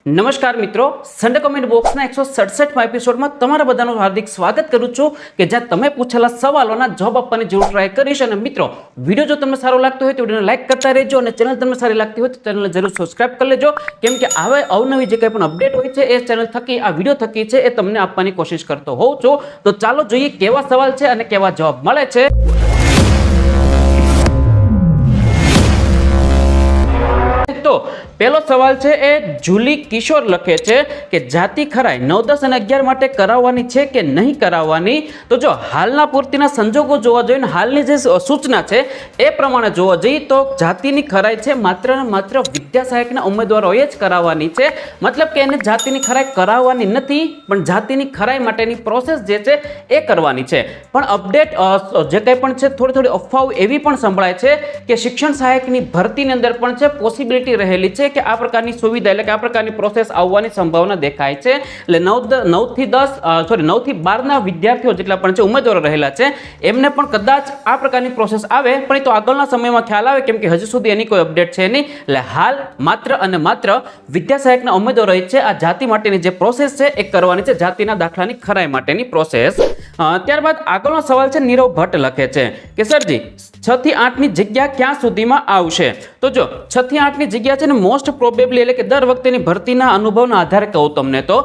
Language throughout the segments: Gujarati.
નમસ્કાર મિત્રો, સન્ડે કોમેન્ટ બોક્સના 167મા એપિસોડમાં તમારા બધાનું હાર્દિક સ્વાગત કરું છું કે જ્યાં તમે પૂછેલા સવાલોના જવાબ આપવાની જરૂર ટ્રાય કરીશ. અને મિત્રો, વિડીયો જો તમને સારો લાગતો હોય તો વિડીયોને લાઈક કરતા રહેજો અને ચેનલ તમને સારી લાગતી હોય તો ચેનલને જરૂર સબસ્ક્રાઇબ કરી લેજો, કેમ કે હવે અવનવી જે કંઈ પણ અપડેટ હોય છે એ ચેનલ થકી, આ વિડીયો થકી છે એ તમને આપવાની કોશિશ કરતો હોઉં છું. તો ચાલો જોઈએ કેવા સવાલ છે અને કેવા જવાબ મળે છે. તો પહેલો સવાલ છે એ જુલી કિશોર લખે છે કે જાતિ ખરાઈ 9, 10 અને 11 માટે કરાવવાની છે કે નહીં કરાવવાની. તો જો હાલના પૂર્તિના સંજોગો જોવા જોઈએ ને હાલની જે સૂચના છે એ પ્રમાણે જોવા જઈએ તો જાતિની ખરાઈ છે માત્ર ને માત્ર વિદ્યા સહાયકના ઉમેદવારોએ જ કરાવવાની છે. મતલબ કે એને જાતિની ખરાઈ કરાવવાની નથી, પણ જાતિની ખરાઈ માટેની પ્રોસેસ જે છે એ કરવાની છે. પણ અપડેટ જે કંઈ પણ છે થોડી અફવાઓ એવી પણ સંભળાય છે કે શિક્ષણ સહાયકની ભરતીની અંદર પણ છે પોસિબિલિટી રહેલી છે કે આ પ્રકારની સુવિધા એટલે કે આ પ્રકારની પ્રોસેસ આવવાની સંભાવના દેખાય છે. એટલે 9 થી 12 ના વિદ્યાર્થીઓ જેટલા પણ છે ઉમેદવારો રહેલા છે એમને પણ કદાચ આ પ્રકારની પ્રોસેસ આવે, પણ એ તો આગળના સમયમાં ખ્યાલ આવે, કેમ કે હજુ સુધી એની કોઈ અપડેટ છે નહીં. એટલે હાલ માત્ર અને માત્ર વિદ્યા સહાયકના ઉમેદવારો છે આ જાતિ માટેની જે પ્રોસેસ છે એ કરવાની છે, જાતિના દાખલાની ખરાઈ માટેની પ્રોસેસ. ત્યારબાદ આગળનો સવાલ છે નીરવ ભટ્ટ લખે છે કે સરજી 6 થી 8 ની જગ્યા ક્યાં સુધીમાં આવશે. તો જો 6 થી 8 ની જગ્યા છે ને મોસ્ટ પ્રોબેબલી એટલે કે દર વખતેની ભરતીના અનુભવના આધારે કહું તમને તો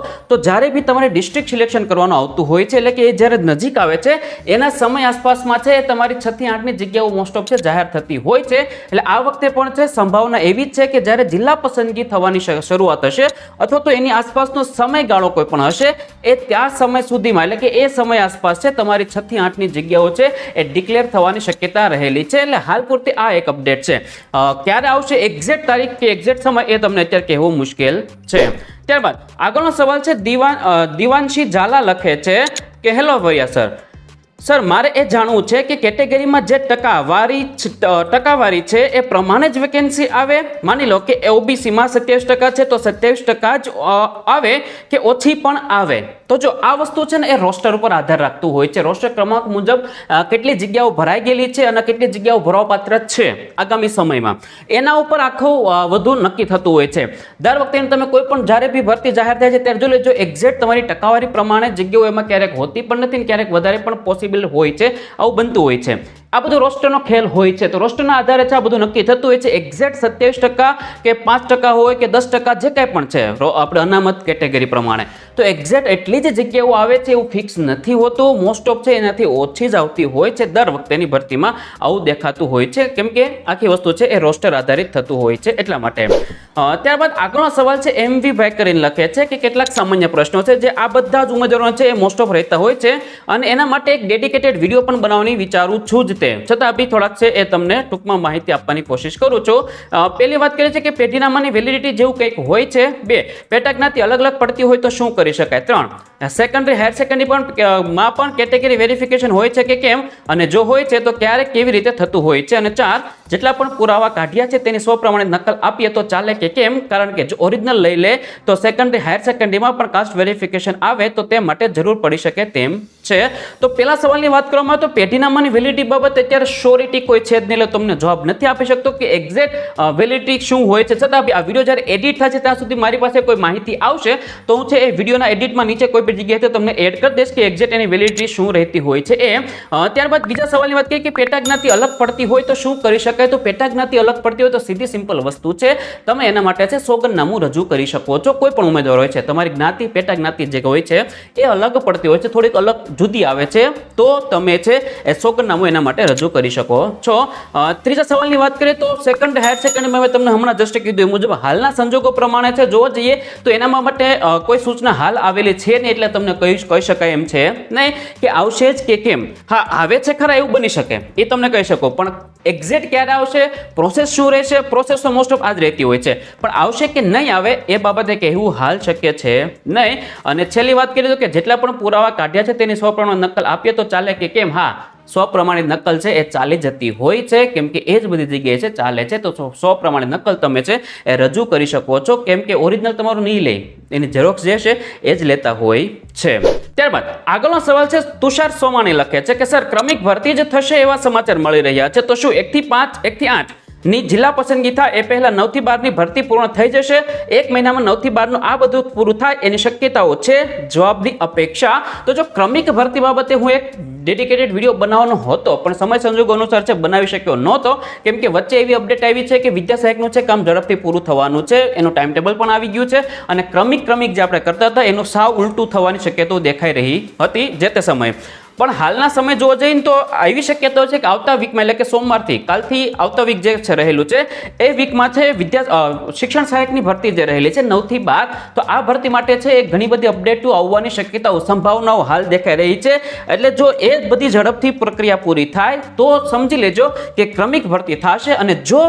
જ્યારે બી તમારે ડિસ્ટ્રિક્ટ સિલેક્શન કરવાનું આવતું હોય છે એટલે કે એ જ્યારે નજીક આવે છે એના સમય આસપાસમાં છે તમારી 6 થી 8 ની જગ્યાઓ મોસ્ટ ઓફ છે જાહેર થતી હોય છે. એટલે આ વખતે પણ છે સંભાવના એવી જ છે કે જ્યારે જિલ્લા પસંદગી થવાની શરૂઆત હશે અથવા તો એની આસપાસનો સમયગાળો કોઈ પણ હશે એ ત્યાં સમય સુધીમાં એટલે કે એ સમય આસપાસ છે તમારી 6 થી 8 ની જગ્યાઓ છે એ ડિક્લેર થવાની શક્યતા રહેલી છે. એટલે હાલ પૂરતી આ એક અપડેટ છે. ક્યારે આવશે એક્ઝેક્ટ તારીખ કે એક્ઝેક્ટ સમય એ તમને અત્યારે કહેવું મુશ્કેલ છે. ત્યારબાદ આગળનો સવાલ છે દિવાનશી ઝાલા લખે છે કે હેલો ભૈયા સર મારે એ જાણવું છે કે કેટેગરીમાં જે ટકાવારી છે એ પ્રમાણે જ વેકેન્સી આવે. માની લો કે ઓબીસીમાં 27% છે તો 27% જ આવે કે ઓછી પણ આવે. તો જો આ વસ્તુ છે ને એ રોસ્ટર ઉપર આધાર રાખતું હોય છે. રોસ્ટર ક્રમાંક મુજબ કેટલી જગ્યાઓ ભરાઈ ગયેલી છે અને કેટલી જગ્યાઓ ભરવાપાત્ર છે આગામી સમયમાં એના ઉપર આખું વધુ નક્કી થતું હોય છે. દર વખતે તમે કોઈ પણ જ્યારે બી ભરતી જાહેર થાય છે ત્યારે જો લેજો એક્ઝેક્ટ તમારી ટકાવારી પ્રમાણે જગ્યાઓ એમાં ક્યારેક હોતી પણ નથી ને ક્યારેક વધારે પણ પોસિબલ હોય છે, આવું બનતું હોય છે. આ બધું રોસ્ટરનો ખેલ હોય છે. તો રોસ્ટરના આધારે છે આ બધું નક્કી થતું હોય છે. એક્ઝેક્ટ 27% કે 5% હોય કે 10% જે કાંઈ પણ છે આપણે અનામત કેટેગરી પ્રમાણે તો એક્ઝેક્ટ એટલી જ જગ્યાઓ આવે છે એવું ફિક્સ નથી હોતું. મોસ્ટ ઓફ છે એનાથી ઓછી જ આવતી હોય છે. દર વખતેની ભરતીમાં આવું દેખાતું હોય છે, કેમ કે આખી વસ્તુ છે એ રોસ્ટર આધારિત થતું હોય છે એટલા માટે. ત્યારબાદ આગળનો સવાલ છે MV ભાઈ કરીને લખે છે કે કેટલાક સામાન્ય પ્રશ્નો છે જે આ બધા જ ઉમેદવારો છે એ મોસ્ટ ઓફ રહેતા હોય છે અને એના માટે એક ડેડિકેટેડ વિડીયો પણ બનાવવાની વિચારું છું જ. છતાં બી થોડાક છે એ તમને ટૂંકમાં માહિતી આપવાની કોશિશ કરું છું. પહેલી વાત કરીએ છીએ કે પેઢીનામાની વેલિડિટી જેવું કંઈક હોય છે. 2 પેટા જ્ઞાતિ અલગ અલગ પડતી હોય તો શું કરી શકાય. 3 સેકન્ડરી હાયર સેકન્ડરી પણ કેટેગરી વેરિફિકેશન હોય છે કે કેમ, અને જો હોય છે તો ક્યારે કેવી રીતે થતું હોય છે. અને 4 જેટલા પણ પુરાવા કાઢ્યા છે તેની પ્રમાણે નકલ આપીએ તો ચાલે કે કેમ, કારણ કે જો ઓરિજિનલ લઈ લે તો સેકન્ડરી હાયર સેકન્ડરીમાં પણ કાસ્ટ વેરિફિકેશન આવે તો તે માટે જરૂર પડી શકે તેમ છે. તો પહેલા સવાલની વાત કરવામાં આવે તો પેઢીનામાની વેલિડિટી બાબત અત્યારે શ્યોરિટી કોઈ છે જ નહીં, એટલે તમને જવાબ નથી આપી શકતો કે એક્ઝેક્ટ વેલિડિટી શું હોય છે. છતાં આ વિડીયો જ્યારે એડિટ થાય છે ત્યાં સુધી મારી પાસે કોઈ માહિતી આવશે તો હું છે એ વિડીયોના એડિટમાં નીચે કોઈ પણ જગ્યાએ તમને એડ કરી દઈશ કે એક્ઝેક્ટ એની વેલિડિટી શું રહેતી હોય છે એ. ત્યારબાદ બીજા સવાલની વાત કરીએ કે પેટા જ્ઞાતિ અલગ પડતી હોય તો શું કરી શકાય. તો પેટા જ્ઞાતિ અલગ પડતી હોય તો સીધી સિમ્પલ વસ્તુ છે, તમે એના માટે છે સોગંદનામું રજૂ કરી શકો છો. કોઈ પણ ઉમેદવાર હોય છે તમારી જ્ઞાતિ પેટા જ્ઞાતિ જે હોય છે એ અલગ પડતી હોય છે, થોડીક અલગ જુદી આવે છે, તો તમે છે એ સોગંદનામું એના માટે રજૂ કરી શકો છો. ત્રીજા સવાલની વાત કરીએ તો સેકન્ડ હાયર સેકન્ડરીમાં મેં તમને હમણાં જસ્ટ કીધું એ મુજબ હાલના સંજોગો પ્રમાણે છે જોવા જઈએ તો એના માટે કોઈ સૂચના હાલ આવેલી છે નહીં, એટલે તમને કહી શકાય એમ છે નહીં કે આવશે જ કે કેમ. હા આવે છે ખરા એવું બની શકે એ તમને કહી શકો, પણ એક્ઝેક્ટ ક્યારે આવશે, પ્રોસેસ શું રહેશે, પ્રોસેસ તો મોસ્ટ ઓફ આ જ રહેતી હોય છે, પણ આવશે કે નહીં આવે એ બાબતે કહેવું હાલ શક્ય છે નહીં. અને છેલ્લી વાત કરીએ તો કે જેટલા પણ પુરાવા કાઢ્યા છે તેની સ્વપ્રમાણે નકલ આપીએ તો ચાલે કે કેમ. હા સ્વપ્રમાણિત નકલ છે એ ચાલી જતી હોય છે, કેમ કે એ જ બધી જગ્યાએ છે ચાલે છે. તો સ્વપ્રમાણિત નકલ તમે છે એ રજૂ કરી શકો છો, કેમ કે ઓરિજિનલ તમારું નહીં લે, એની ઝેરોક્સ જે છે એ જ લેતા હોય છે. ત્યારબાદ આગળનો સવાલ છે તુષાર સોમાણી લખે છે કે સર ક્રમિક ભરતી જ થશે એવા સમાચાર મળી રહ્યા છે, તો શું 1 થી 5 1 થી 8 ની જિલ્લા પસંદગી થાય એ પહેલા 9 થી 12 ની ભરતી પૂર્ણ થઈ જશે. 1 મહિનામાં 9 થી 12 નું આ બધું પૂરું થાય એની શક્યતાઓ છે. જવાબની અપેક્ષા. તો જો ક્રમિક ભરતી બાબતે હું એક ડેડિકેટેડ વિડીયો બનાવવાનો હતો પણ સમય સંજોગો અનુસાર છે બનાવી શક્યો નહોતો, કેમ કે વચ્ચે એવી અપડેટ આવી છે કે વિદ્યા સહાયકનું છે કામ ઝડપથી પૂરું થવાનું છે, એનું ટાઈમ ટેબલ પણ આવી ગયું છે અને ક્રમિક જે આપણે કરતા હતા એનું સાવ ઉલટું થવાની શક્યતાઓ દેખાઈ રહી હતી જે તે સમયે. પણ હાલના સમય જોવા જઈને તો એવી શક્યતાઓ છે કે આવતા વીકમાં એટલે કે સોમવારથી કાલથી આવતા વીક જે છે રહેલું છે એ વીકમાં છે શિક્ષણ સહાયકની ભરતી જે રહેલી છે 9 થી 12, તો આ ભરતી માટે છે એ ઘણી બધી અપડેટો આવવાની શક્યતાઓ સંભાવનાઓ હાલ દેખાઈ રહી છે. એટલે જો એ બધી ઝડપથી પ્રક્રિયા પૂરી થાય તો સમજી લેજો કે ક્રમિક ભરતી થશે. અને જો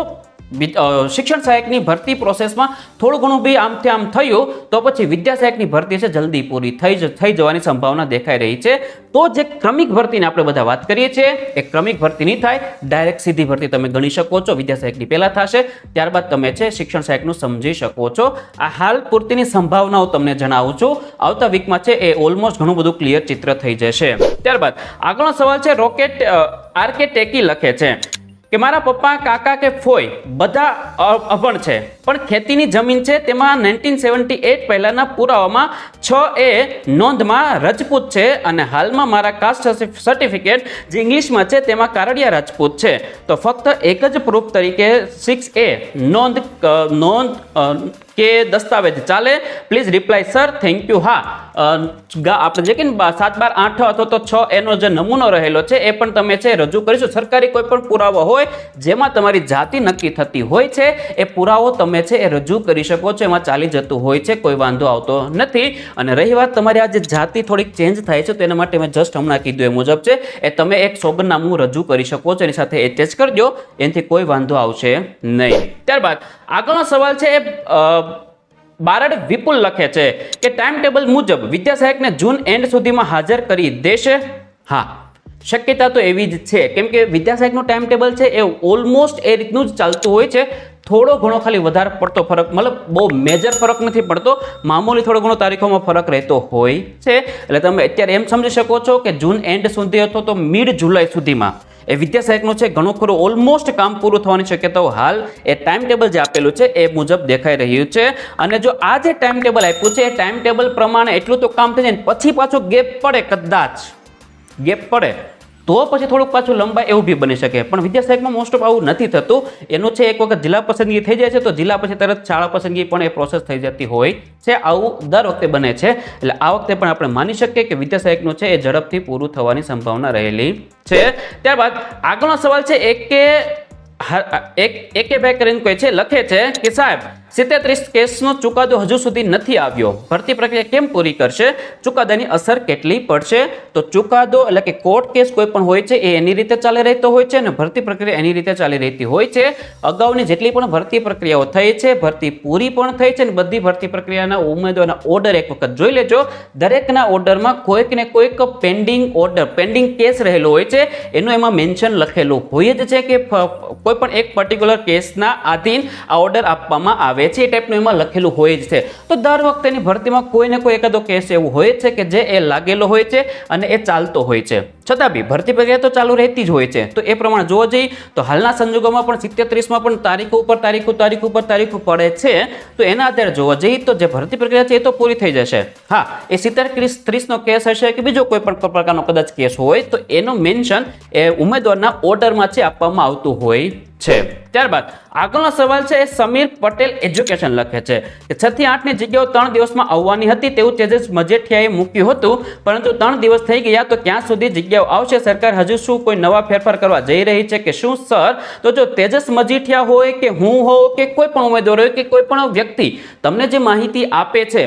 શિક્ષણ સહાયકની ભરતી પ્રોસેસમાં થોડું ઘણું બી આમથી આમ થયું તો પછી વિદ્યા સહાયકની ભરતી છે જલ્દી પૂરી થઈ જવાની સંભાવના દેખાઈ રહી છે. તો જે ક્રમિક ભરતીની આપણે બધા વાત કરીએ છીએ એ ક્રમિક ભરતી નહીં થાય, ડાયરેક્ટ સીધી ભરતી તમે ગણી શકો છો. વિદ્યા સહાયકની પહેલા થશે, ત્યારબાદ તમે છે શિક્ષણ સહાયકનું સમજી શકો છો. આ હાલ પૂરતીની સંભાવનાઓ તમને જણાવું છું. આવતા વીકમાં છે એ ઓલમોસ્ટ ઘણું બધું ક્લિયર ચિત્ર થઈ જશે. ત્યારબાદ આગળનો સવાલ છે રોકેટ આરકે ટેકી લખે છે કે મારા પપ્પા, કાકા કે ફોઈ બધા અભણ છે પણ ખેતીની જમીન છે તેમાં 1978 પહેલાના પુરાવામાં 6A નોંધમાં રજપૂત છે અને હાલમાં મારા કાસ્ટ સર્ટિફિકેટ જે ઇંગ્લિશમાં છે તેમાં કારડિયા રાજપૂત છે. તો ફક્ત એક જ પ્રૂફ તરીકે 6A નોંધ કે દસ્તાવેજ ચાલે? Please reply sir, thank you. હા, આપણે જે કે 7, 12, 8 અથવા તો 6A નો જે નમૂનો રહેલો છે એ પણ તમે છે રજૂ કરીશું. સરકારી કોઈ પણ પુરાવો હોય જેમાં તમારી જાતિ નક્કી થતી હોય છે એ પુરાવો તમે છે એ રજૂ કરી શકો છો, એમાં ચાલી જતું હોય છે, કોઈ વાંધો આવતો નથી. અને રહી વાત તમારી આ જે જાતિ થોડીક ચેન્જ થાય છે તો એના માટે મેં જસ્ટ હમણાં કીધું એ મુજબ છે એ તમે એક સોગંદનામું રજૂ કરી શકો છો, એની સાથે એટેચ કરજો, એનાથી કોઈ વાંધો આવશે નહીં. ત્યારબાદ આગળનો સવાલ છે બારડ વિપુલ લખે છે કે ટાઈમ ટેબલ મુજબ વિદ્યા સહાયકને જૂન એન્ડ સુધીમાં હાજર કરી દેશે. હા, શક્યતા તો એવી જ છે, કેમ કે વિદ્યા સહાયકનું ટાઈમ ટેબલ છે એ ઓલમોસ્ટ એ રીતનું જ ચાલતું હોય છે. થોડો ઘણો ખાલી વધારે પડતો ફરક, મતલબ બહુ મેજર ફરક નથી પડતો, મામૂલી થોડો ઘણો તારીખોમાં ફરક રહેતો હોય છે. એટલે તમે અત્યારે એમ સમજી શકો છો કે જૂન એન્ડ સુધી અથવા તો મિડ જુલાઈ સુધીમાં એ વિદ્યા સહાયકનું છે ઘણું ખરું ઓલમોસ્ટ કામ પૂરું થવાની શક્યતાઓ હાલ એ ટાઈમ ટેબલ જે આપેલું છે એ મુજબ દેખાઈ રહ્યું છે. અને જો આ જે ટાઈમ ટેબલ આપ્યું છે એ ટાઈમ ટેબલ પ્રમાણે એટલું તો કામ થઈ જાય, પછી પાછો ગેપ પડે, કદાચ ગેપ પડે તો પછી થોડુંક પાછું લંબાઈ એવું બી બની શકે. પણ વિદ્યા સહાયકમાં મોસ્ટ ઓફ આવું નથી થતું. એનું છે એક વખત જિલ્લા પસંદગી થઈ જાય છે તો જિલ્લા પછી તરત શાળા પસંદગી પણ એ પ્રોસેસ થઈ જતી હોય છે. આવું દર વખતે બને છે. એટલે આ વખતે પણ આપણે માની શકીએ કે વિદ્યા સહાયકનું છે એ ઝડપથી પૂરું થવાની સંભાવના રહેલી છે. ત્યારબાદ આગળનો સવાલ છે એકે ભાઈ કરીને કોઈ છે લખે છે કે સાહેબ 37 કેસનો ચુકાદો હજુ સુધી નથી આવ્યો, ભરતી પ્રક્રિયા કેમ પૂરી કરશે? ચુકાદાની અસર કેટલી પડશે? તો ચુકાદો એટલે કે કોર્ટ કેસ કોઈ પણ હોય છે એ એની રીતે ચાલી રહેતો હોય છે અને ભરતી પ્રક્રિયા એની રીતે ચાલી રહેતી હોય છે. અગાઉની જેટલી પણ ભરતી પ્રક્રિયાઓ થઈ છે, ભરતી પૂરી પણ થઈ છે અને બધી ભરતી પ્રક્રિયાના ઉમેદવારના ઓર્ડર એક વખત જોઈ લેજો. દરેકના ઓર્ડરમાં કોઈક ને કોઈક પેન્ડિંગ કેસ રહેલો હોય છે, એનું એમાં મેન્શન લખેલું હોય જ છે કે કોઈ પણ એક પર્ટિક્યુલર કેસના આધીન આ ઓર્ડર આપવામાં આવે છે. એ ટાઈપનું એમાં લખેલું હોય જ છે. તો દર વખતેની ભરતીમાં કોઈ ને કોઈ એકાદો કેસ એવું હોય છે કે જે એ લાગેલો હોય છે અને એ ચાલતો હોય છે. છતાં બી ભરતી પ્રક્રિયા તો ચાલુ રહેતી જ હોય છે. તો એ પ્રમાણે જોવા જઈએ તો હાલના સંજોગોમાં પણ 37માં પણ તારીખો ઉપર તારીખો પડે છે. તો એના આધારે જોવા જઈએ તો જે ભરતી પ્રક્રિયા છે એ તો પૂરી થઈ જશે. હા, એ 37-30નો કેસ હશે કે બીજો કોઈ પણ પ્રકારનો કદાચ કેસ હોય તો એનો મેન્શન એ ઉમેદવારના ઓર્ડરમાં છે આપવામાં આવતું હોય છે. ત્યારબાદ આગળનો સવાલ છે સમીર પટેલ એજ્યુકેશન લખે છે કે 6 થી 8 ની જગ્યાઓ 3 દિવસમાં આવવાની હતી તેવું તેજસ મજેઠિયાએ મૂક્યું હતું, પરંતુ 3 દિવસ થઈ ગયા તો ક્યાં સુધી જગ્યાઓ આવશે? સરકાર હજુ શું કોઈ નવા ફેરફાર કરવા જઈ રહી છે કે શું? સર, તો જો તેજસ મજીઠિયા હોય કે હું હોઉં કે કોઈ પણ ઉમેદવાર હોય કે કોઈ પણ વ્યક્તિ તમને જે માહિતી આપે છે,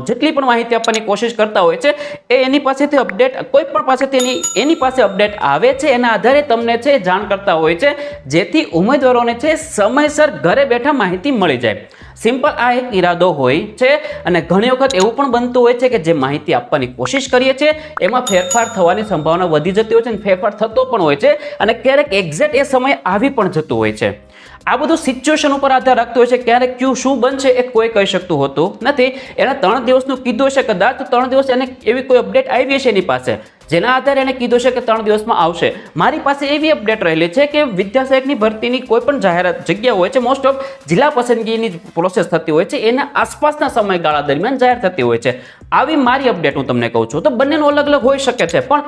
જેટલી પણ માહિતી આપવાની કોશિશ કરતા હોય છે એ એની પાસેથી અપડેટ, કોઈ પણ પાસેથી એની પાસે અપડેટ આવે છે, એના આધારે તમને છે જાણ કરતા હોય છે, જેથી ઉમેદવારોને છે સમયસર ઘરે બેઠા માહિતી મળી જાય. સિમ્પલ આ એક ઈરાદો હોય છે. અને ઘણી વખત એવું પણ બનતું હોય છે કે જે માહિતી આપવાની કોશિશ કરીએ છીએ એમાં ફેરફાર થવાની સંભાવના વધી જતી હોય છે અને ફેરફાર થતો પણ હોય છે અને ક્યારેક એક્ઝેક્ટ એ સમય આવી પણ જતું હોય છે. આ બધું સિચ્યુએશન ઉપર આધાર રાખતું હોય છે. ક્યારેક ક્યુ શું બનશે એ કોઈ કહી શકતું હોતું નથી. એને 3 દિવસનું કીધું હશે, કદાચ તો 3 દિવસ એને એવી કોઈ અપડેટ આવી હશે એની પાસે જેના આધારે એને કીધું છે કે 3 દિવસમાં આવશે. મારી પાસે એવી અપડેટ રહેલી છે કે વિદ્યા સહાયકની ભરતીની કોઈ પણ જાહેરાત જગ્યા હોય છે, મોસ્ટ ઓફ જિલ્લા પસંદગીની પ્રોસેસ થતી હોય છે, એના આસપાસના સમયગાળા દરમિયાન જાહેર થતી હોય છે. આવી મારી અપડેટ હું તમને કહું છું. તો બંનેનું અલગ અલગ હોઈ શકે છે, પણ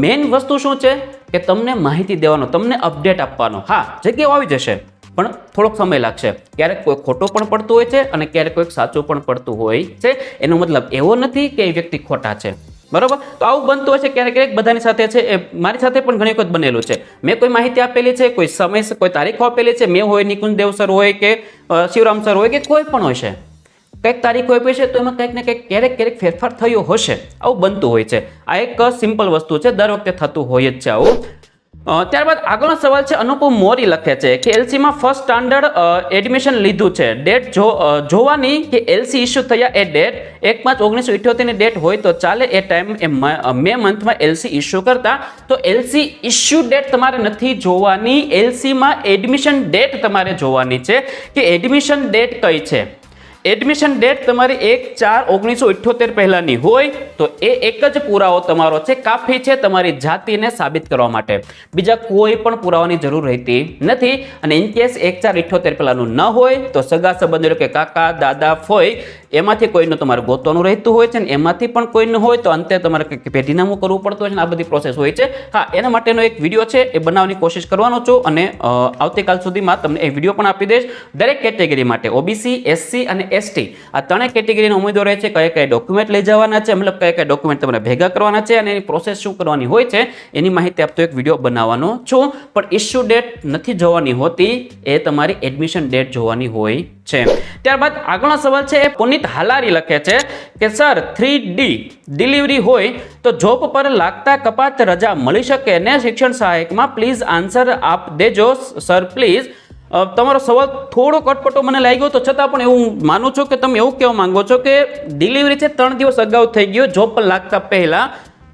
મેઇન વસ્તુ શું છે કે તમને માહિતી દેવાનો, તમને અપડેટ આપવાનો. હા, જગ્યાઓ આવી જશે પણ થોડોક સમય લાગશે. ક્યારેક કોઈ ખોટું પણ પડતું હોય છે અને ક્યારેક કોઈક સાચું પણ પડતું હોય છે. એનો મતલબ એવો નથી કે એ વ્યક્તિ ખોટા છે, બરોબર? તો આવું બનતું હોય છે ક્યારેક બધાની સાથે છે. એ મારી સાથે પણ ઘણી વખત બનેલું છે. મેં કોઈ માહિતી આપેલી છે, કોઈ સમય, કોઈ તારીખો આપેલી છે, મેં હોય, નિકુંજદેવ સર હોય કે શિવરામ સર હોય કે કોઈ પણ હોય છે, કંઈક તારીખો આપી છે તો એમાં કંઈક ને કંઈક ક્યારેક ફેરફાર થયો હશે. આવું બનતું હોય છે. આ એક સિમ્પલ વસ્તુ છે, દર વખતે થતું હોય જ છે આવું. ત્યારબાદ આગળનો સવાલ છે, અનુપમ મોરી લખે છે કે એલસીમાં ફર્સ્ટ સ્ટાન્ડર્ડ એડમિશન લીધું છે, ડેટ જોવાની કે એલસી ઇસ્યુ થયા એ ડેટ 1/5/1978 ની ડેટ હોય તો ચાલે. એ ટાઈમ એ મે મંથમાં એલસી ઇસ્યુ કરતા. તો એલસી ઇસ્યુ ડેટ તમારે નથી જોવાની, એલસીમાં એડમિશન ડેટ તમારે જોવાની છે કે એડમિશન ડેટ કઈ છે. એડમિશન ડેટ તમારી 1/4/1978 પહેલાની હોય તો એ એક જ પુરાવો તમારો છે, કાફી છે તમારી જાતિને સાબિત કરવા માટે. બીજા કોઈ પણ પુરાવાની જરૂર રહેતી નથી. અને ઇન કેસ 1/4/78 પહેલાનું ન હોય તો સગા સંબંધીઓ કે કાકા, દાદા, ફોઈ એમાંથી કોઈનું તમારે ગોતવાનું રહેતું હોય છે, ને એમાંથી પણ કોઈનું હોય તો અંતે તમારે કંઈક પેઢીનામું કરવું પડતું હોય છે, આ બધી પ્રોસેસ હોય છે. હા, એના માટેનો એક વિડીયો છે, એ બનાવવાની કોશિશ કરવાનો છું અને આવતીકાલ સુધીમાં તમને એ વિડીયો પણ આપી દઈશ. દરેક કેટેગરી માટે ઓબીસી, એસસી અને એસટી આ ત્રણેય કેટેગરીના ઉમેદવારો છે, કયા કયા ડોક્યુમેન્ટ લઈ જવાના છે, મતલબ કયા કયા ડોક્યુમેન્ટ તમારે ભેગા કરવાના છે અને એની પ્રોસેસ શું કરવાની હોય છે એની માહિતી આપતો એક વિડીયો બનાવવાનો છું. પણ ઇસ્યુ ડેટ નથી જોવાની હોતી, એ તમારી એડમિશન ડેટ જોવાની હોય છે. ત્યારબાદ આગળનો સવાલ છે, એ પુનિત હાલારી લખે છે કે સર 3D ડિલિવરી હોય તો જોબ પર લાગતા કપાત રજા મળી શકે ને શિક્ષણ સહાયકમાં? પ્લીઝ આન્સર આપ દેજો સર પ્લીઝ. તમારો સવાલ થોડો કટપટો મને લાગ્યો, તો છતાં પણ એવું માનું છું કે તમે એવું કહેવા માંગો છો કે ડિલિવરી છે 3 દિવસ અગાઉ થઈ ગયો, જોબ પર લાગતા પહેલા,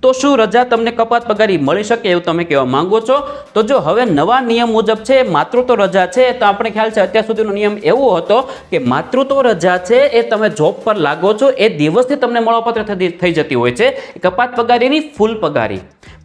તો શું રજા તમને કપાત પગારી મળી શકે એવું તમે કહેવા માંગો છો? તો જો હવે નવા નિયમ મુજબ છે માતૃત્વ રજા છે, તો આપણે ખ્યાલ છે અત્યાર સુધીનો નિયમ એવો હતો કે માતૃત્વ રજા છે એ તમે જોબ પર લાગો છો એ દિવસથી તમને મળવાપાત્ર થઈ જતી હોય છે. કપાત પગારીની ફૂલ પગારી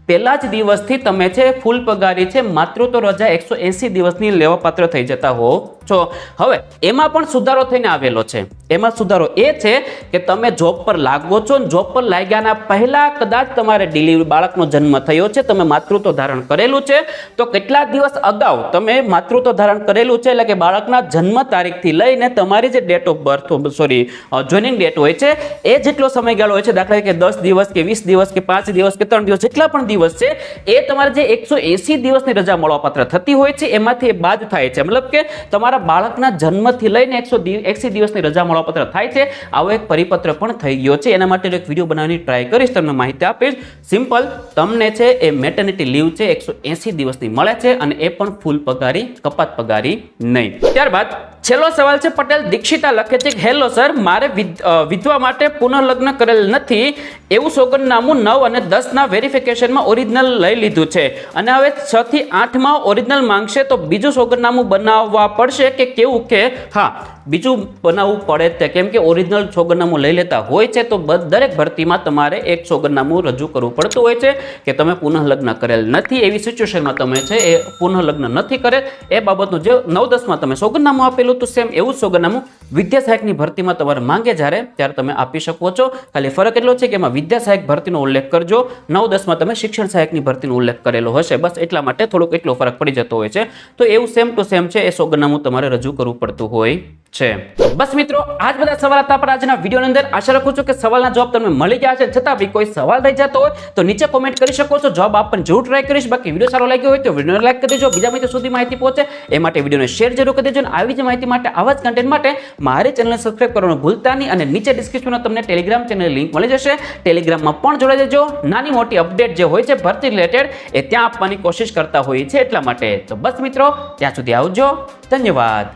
પહેલા જ દિવસથી તમે છે ફૂલ પગારી છે માતૃત્વ રજા 180 દિવસની લેવાપાત્ર થઈ જતા હો છો. હવે એમાં પણ સુધારો થઈને આવેલો છે. એમાં સુધારો એ છે કે તમે જોબ પર લાગો છો, જોબ પર લાગ્યાના પહેલા કદાચ તમારે ડિલિવરી, બાળકનો જન્મ થયો છે, તમે માતૃત્વ ધારણ કરેલું છે, તો કેટલા દિવસ અગાઉ તમે માતૃત્વ ધારણ કરેલું છે, એટલે કે બાળકના જન્મ તારીખથી લઈને તમારી જે date of birth, joining date હોય છે એ જેટલો સમયગાળો હોય છે, દાખલા કે 10 દિવસ કે 20 દિવસ કે 5 દિવસ કે 3 દિવસ, જેટલા પણ દિવસ છે એ તમારે જે 180 દિવસની રજા મળવાપાત્ર થતી હોય છે એમાંથી એ બાદ થાય છે. મતલબ કે તમારા બાળકના જન્મથી લઈને 180 દિવસની રજા મળવાપાત્ર થાય છે. આવો એક પરિપત્ર પણ થઈ ગયો છે. એના માટે એક વિડીયો બનાવવાની ટ્રાય કરીશ, તમને માહિતી આપીશ. સિમ્પલ, તમને છે એ મેટર્નિટી લીવ છે 180 દિવસની મળે છે અને એ પણ ફૂલ પગારી, કપાત પગારી નહીં. ત્યારબાદ છેલ્લો સવાલ છે, પટેલ દીક્ષિતા લખે છે કે હેલો સર, મારે વિધવા માટે પુનઃલગ્ન કરેલ નથી, એવું સોગંદનામું 9 અને 10 ના વેરિફિકેશનમાં ઓરિજિનલ લઈ લીધું છે અને હવે 6 થી 8 માં ઓરિજિનલ માંગશે તો બીજું સોગંદનામું બનાવવા પડશે કે કેવું? કે હા, બીજું બનાવવું પડે તે, કેમ કે ઓરિજિનલ સોગંદનામું લઈ લેતા હોય છે તો દરેક ભરતીમાં તમારે એક સોગંદનામું રજૂ કરવું પડતું હોય છે કે તમે પુનઃલગ્ન કરેલ નથી. એવી સિચ્યુએશનમાં તમે છે એ પુનઃલગ્ન નથી કરેલ, એ બાબતનું જે 9-10માં તમે સોગંદનામું આપેલું હતું સેમ એવું જ સોગંદનામું વિદ્યા સહાયકની ભરતીમાં તમારે માંગે ત્યારે તમે આપી શકો છો. ખાલી ફરક એટલો છે કે એમાં વિદ્યા સહાયક ભરતીનો ઉલ્લેખ કરજો, 9-10માં તમે શિક્ષણ સહાયકની ભરતીનો ઉલ્લેખ કરેલો હશે, બસ એટલા માટે થોડોક એટલો ફરક પડી જતો હોય છે. તો એવું સેમ ટુ સેમ છે એ સોગંદનામું તમારે રજૂ કરવું પડતું હોય છે. બસ મિત્રો, આજ બધા સવાલ હતા પર આજના વિડીયોની અંદર. આશા રાખું છું કે સવાલના જવાબ તમને મળી ગયા છે. છતાં બી કોઈ સવાલ થઈ જતો હોય તો નીચે કોમેન્ટ કરી શકો છો, જવાબ આપવાની જરૂર ટ્રાય કરીશ. બાકી વિડીયો સારો લાગ્યો હોય તો વિડીયોને લાઈક કરી દેજો, બીજા મિત્રો સુધી માહિતી પહોંચે એ માટે વિડીયોને શેર જરૂર કરી દેજો. અને આવી જ માહિતી માટે, આવા જ કન્ટેન્ટ માટે મારી ચેનલને સબસ્ક્રાઇબ કરવાનું ભૂલતા નહીં. અને નીચે ડિસ્ક્રિપ્શનમાં તમને ટેલિગ્રામ ચેનલની લિંક મળી જશે, ટેલિગ્રામમાં પણ જોડાઈ જજો. નાની મોટી અપડેટ જે હોય છે ભરતી રિલેટેડ એ ત્યાં આપવાની કોશિશ કરતા હોઈએ છે એટલા માટે. તો બસ મિત્રો, ત્યાં સુધી આવજો. ધન્યવાદ.